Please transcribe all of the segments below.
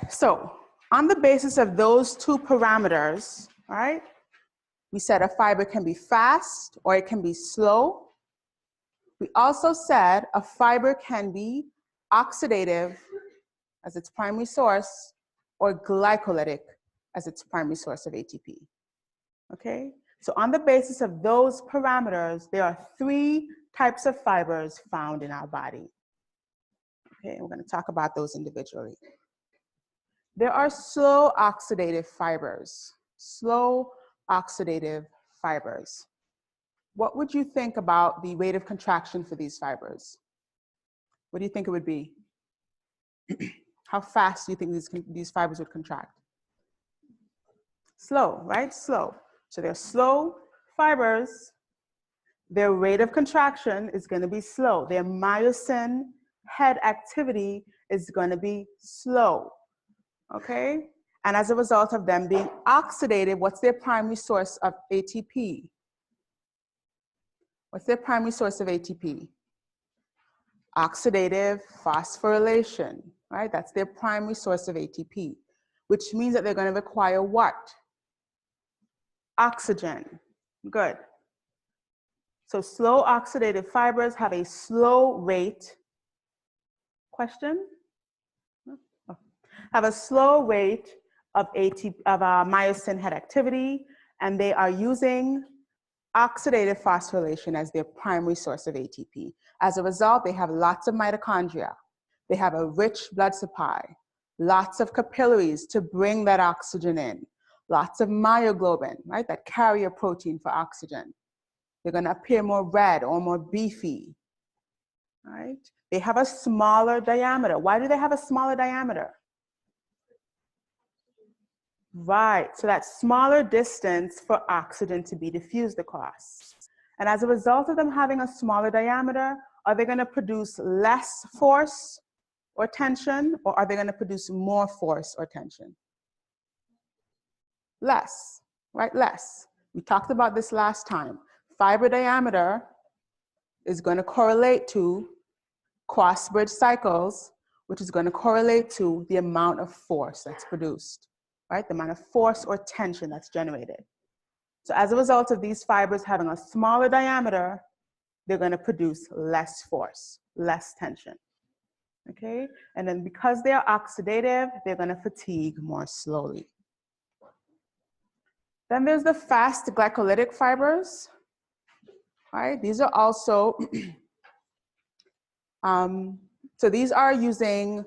So on the basis of those two parameters, all right, we said a fiber can be fast or it can be slow. We also said a fiber can be oxidative as its primary source or glycolytic as its primary source of ATP. Okay, so on the basis of those parameters, there are three types of fibers found in our body. Okay, we're going to talk about those individually. There are slow oxidative fibers. Slow oxidative fibers. What would you think about the rate of contraction for these fibers? What do you think it would be? How fast do you think these fibers would contract? Slow, right? Slow. So they're slow fibers. Their rate of contraction is going to be slow. Their myosin head activity is going to be slow. Okay? And as a result of them being oxidative, what's their primary source of ATP? What's their primary source of ATP? Oxidative phosphorylation, right? That's their primary source of ATP, which means that they're going to require what? Oxygen. Good. So slow oxidative fibers have a slow rate. Question? Oh. Have a slow rate of myosin head activity, and they are using oxidative phosphorylation as their primary source of ATP. As a result, they have lots of mitochondria. They have a rich blood supply, lots of capillaries to bring that oxygen in, lots of myoglobin, right, that carrier protein for oxygen. They're going to appear more red or more beefy, right? They have a smaller diameter. Why do they have a smaller diameter? Right, so that smaller distance for oxygen to be diffused across. And as a result of them having a smaller diameter, are they going to produce less force or tension, or are they going to produce more force or tension? Less, right? Less. We talked about this last time. Fiber diameter is going to correlate to cross-bridge cycles, which is going to correlate to the amount of force that's produced, right? The amount of force or tension that's generated. So as a result of these fibers having a smaller diameter, they're going to produce less force, less tension, okay? And then because they're oxidative, they're going to fatigue more slowly. Then there's the fast glycolytic fibers, right? These are also, so these are using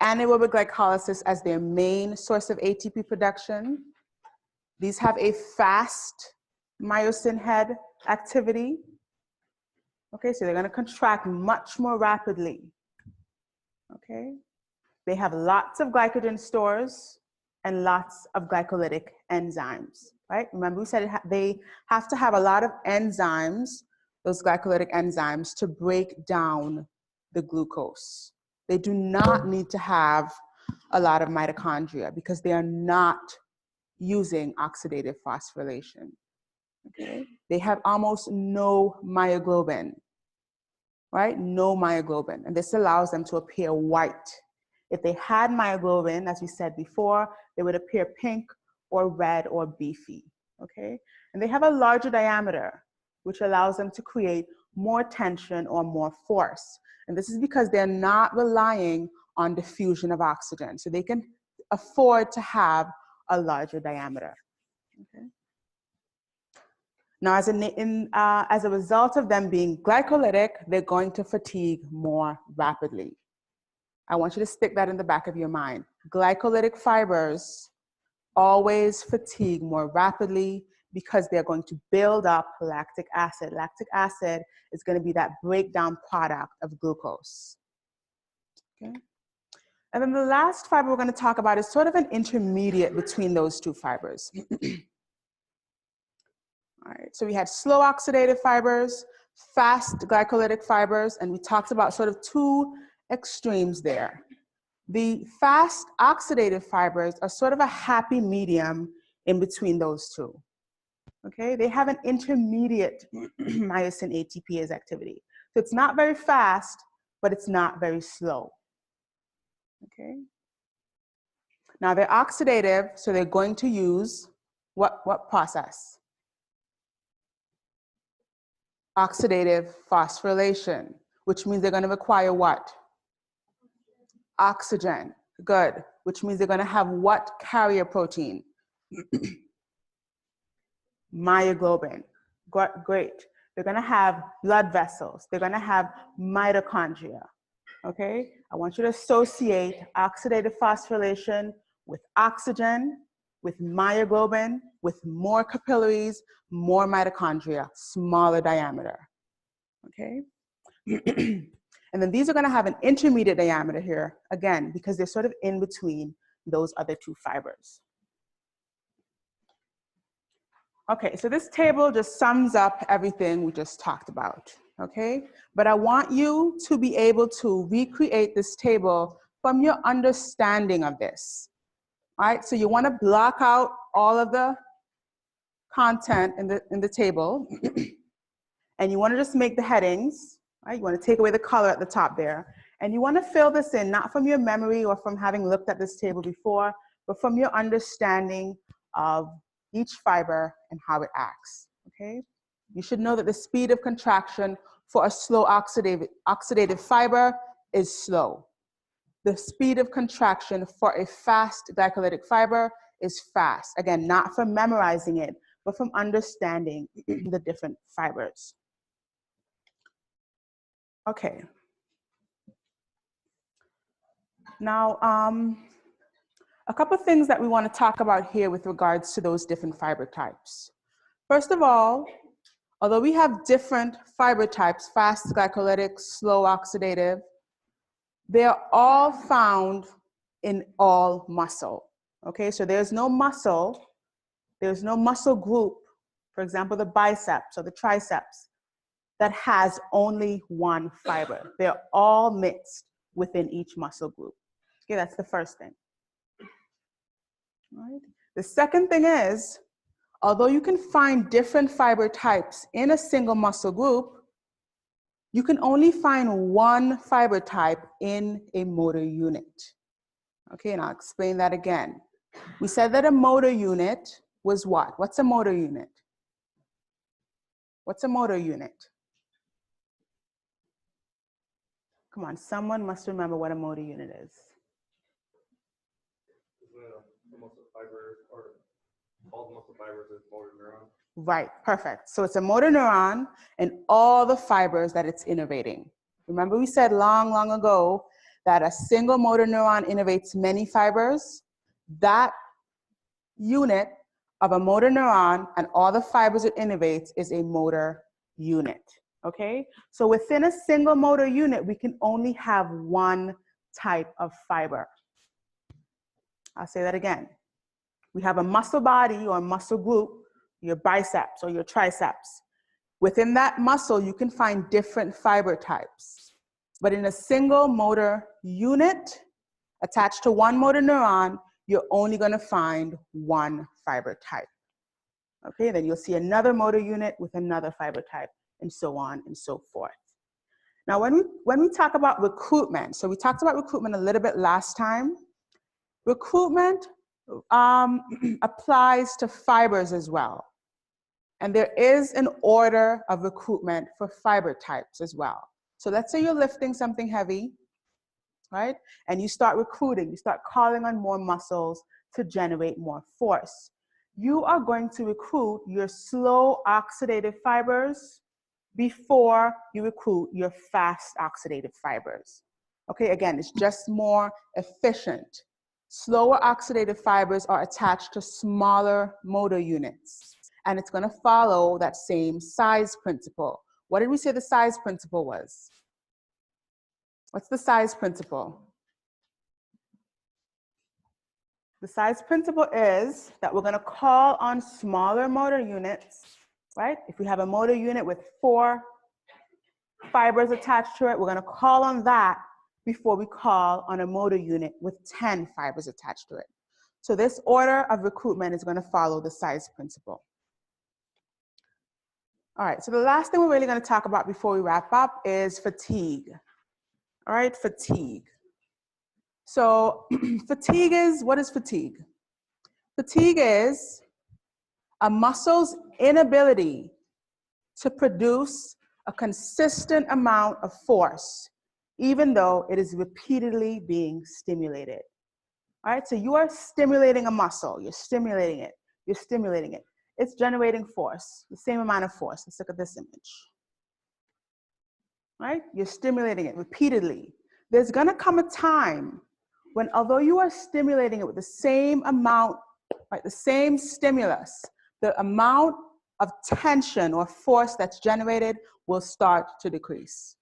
anaerobic glycolysis as their main source of ATP production. These have a fast myosin head activity. Okay, so they're going to contract much more rapidly. Okay, they have lots of glycogen stores and lots of glycolytic enzymes, right? Remember we said they have to have a lot of enzymes, those glycolytic enzymes, to break down the glucose. They do not need to have a lot of mitochondria because they are not using oxidative phosphorylation. Okay? They have almost no myoglobin, right? No myoglobin, and this allows them to appear white. If they had myoglobin, as we said before, they would appear pink or red or beefy, okay? And they have a larger diameter, which allows them to create more tension or more force. And this is because they're not relying on diffusion of oxygen, so they can afford to have a larger diameter, okay? Now, as a result of them being glycolytic, they're going to fatigue more rapidly. I want you to stick that in the back of your mind. Glycolytic fibers always fatigue more rapidly because they're going to build up lactic acid. Lactic acid is going to be that breakdown product of glucose. Okay? And then the last fiber we're going to talk about is sort of an intermediate between those two fibers. All right, so we had slow oxidative fibers, fast glycolytic fibers, and we talked about sort of two extremes there. The fast oxidative fibers are sort of a happy medium in between those two. Okay, they have an intermediate myosin ATPase activity. So it's not very fast, but it's not very slow. Okay, Now they're oxidative, so they're going to use what process? Oxidative phosphorylation, which means they're going to require what? Oxygen. Good. Which means they're going to have what carrier protein? Myoglobin. Great. They're going to have blood vessels. They're going to have mitochondria. Okay? I want you to associate oxidative phosphorylation with oxygen, with myoglobin, with more capillaries, more mitochondria, smaller diameter. Okay? And then these are going to have an intermediate diameter here, again, because they're sort of in between those other two fibers. Okay, so this table just sums up everything we just talked about, okay? But I want you to be able to recreate this table from your understanding of this, all right? So you want to block out all of the content in the table, and you want to just make the headings, right? You want to take away the color at the top there, and you want to fill this in, not from your memory or from having looked at this table before, but from your understanding of each fiber and how it acts, okay? You should know that the speed of contraction for a slow oxidative fiber is slow. The speed of contraction for a fast glycolytic fiber is fast. Again, not from memorizing it, but from understanding the different fibers. Okay. Now, a couple of things that we want to talk about here with regards to those different fiber types. First of all, although we have different fiber types, fast glycolytic, slow oxidative, they're all found in all muscle. Okay, so there's no muscle group, for example, the biceps or the triceps, that has only one fiber. They're all mixed within each muscle group. Okay, that's the first thing. All right. The second thing is, although you can find different fiber types in a single muscle group, you can only find one fiber type in a motor unit. Okay, and I'll explain that again. We said that a motor unit was what? What's a motor unit? What's a motor unit? Come on, someone must remember what a motor unit is. The muscle fibers, or all the muscle fibers is motor neuron. Right, perfect. So it's a motor neuron and all the fibers that it's innervating. Remember we said long, long ago that a single motor neuron innervates many fibers? That unit of a motor neuron and all the fibers it innervates is a motor unit, okay? So within a single motor unit, we can only have one type of fiber. I'll say that again. We have a muscle body or muscle group, your biceps or your triceps. Within that muscle, you can find different fiber types. But in a single motor unit attached to one motor neuron, you're only going to find one fiber type. Okay, then you'll see another motor unit with another fiber type, and so on and so forth. Now, when we talk about recruitment, so we talked about recruitment a little bit last time. Recruitment applies to fibers as well. And there is an order of recruitment for fiber types as well. So let's say you're lifting something heavy, right? And you start recruiting, you start calling on more muscles to generate more force. You are going to recruit your slow oxidative fibers before you recruit your fast oxidative fibers. Okay, again, it's just more efficient. Slower oxidative fibers are attached to smaller motor units, and it's going to follow that same size principle. What did we say the size principle was? What's the size principle? The size principle is that we're going to call on smaller motor units, right? If we have a motor unit with 4 fibers attached to it, we're going to call on that before we call on a motor unit with 10 fibers attached to it. So this order of recruitment is going to follow the size principle. All right, so the last thing we're really going to talk about before we wrap up is fatigue. All right, fatigue. So fatigue is, what is fatigue? Fatigue is a muscle's inability to produce a consistent amount of force, even though it is repeatedly being stimulated. All right, so you are stimulating a muscle, you're stimulating it, you're stimulating it. It's generating force, the same amount of force. Let's look at this image. Right, you're stimulating it repeatedly. There's gonna come a time when, although you are stimulating it with the same amount, right, the same stimulus, the amount of tension or force that's generated will start to decrease.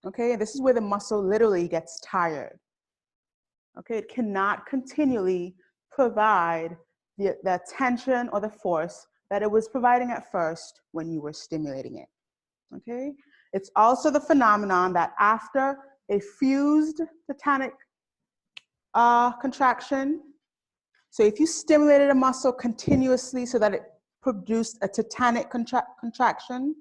Okay, this is where the muscle literally gets tired. Okay, it cannot continually provide the tension or the force that it was providing at first when you were stimulating it. Okay, it's also the phenomenon that after a fused tetanic contraction, so if you stimulated a muscle continuously so that it produced a tetanic contraction,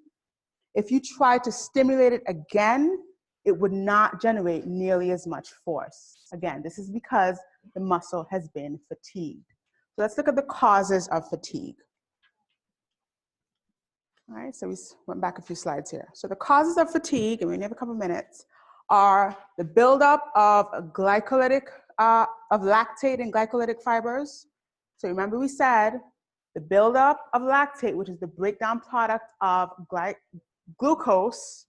if you try to stimulate it again, it would not generate nearly as much force. Again, this is because the muscle has been fatigued. So let's look at the causes of fatigue. All right, so we went back a few slides here. So the causes of fatigue, and we only have a couple minutes, are the buildup of glycolytic, of lactate and glycolytic fibers. So remember we said the buildup of lactate, which is the breakdown product of glucose,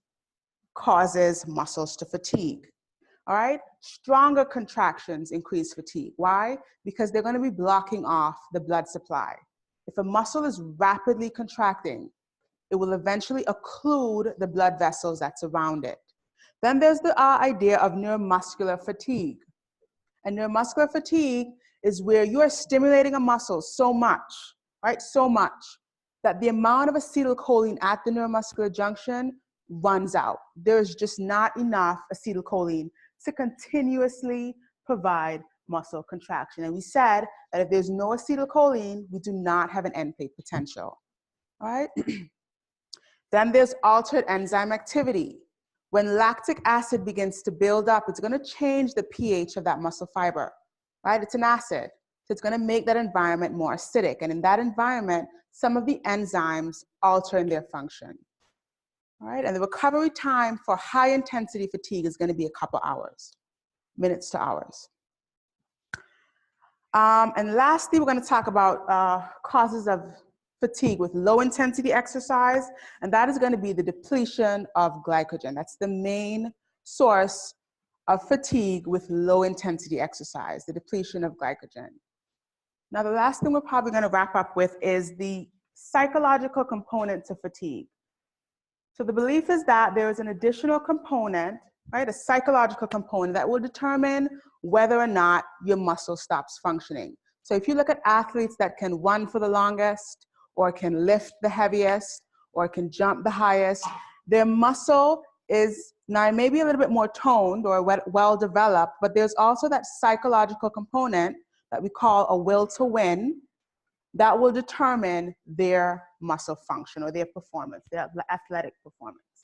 causes muscles to fatigue. All right, stronger contractions increase fatigue. Why? Because they're going to be blocking off the blood supply. If a muscle is rapidly contracting, it will eventually occlude the blood vessels that surround it. Then there's the idea of neuromuscular fatigue. And neuromuscular fatigue is where you are stimulating a muscle so much, right? So much that the amount of acetylcholine at the neuromuscular junction runs out. There's just not enough acetylcholine to continuously provide muscle contraction. And we said that if there's no acetylcholine, we do not have an end plate potential. All right? Then there's altered enzyme activity. When lactic acid begins to build up, it's going to change the pH of that muscle fiber, right? It's an acid. So it's going to make that environment more acidic. And in that environment, some of the enzymes alter in their function. All right, and the recovery time for high intensity fatigue is going to be a couple hours, minutes to hours. And lastly, we're going to talk about causes of fatigue with low intensity exercise, and that is going to be the depletion of glycogen. That's the main source of fatigue with low intensity exercise, the depletion of glycogen. Now, the last thing we're probably going to wrap up with is the psychological component to fatigue. So the belief is that there is an additional component, right, a psychological component that will determine whether or not your muscle stops functioning. So if you look at athletes that can run for the longest, or can lift the heaviest, or can jump the highest, their muscle is now maybe a little bit more toned or well developed, but there's also that psychological component that we call a will to win that will determine their muscle function or their performance, their athletic performance.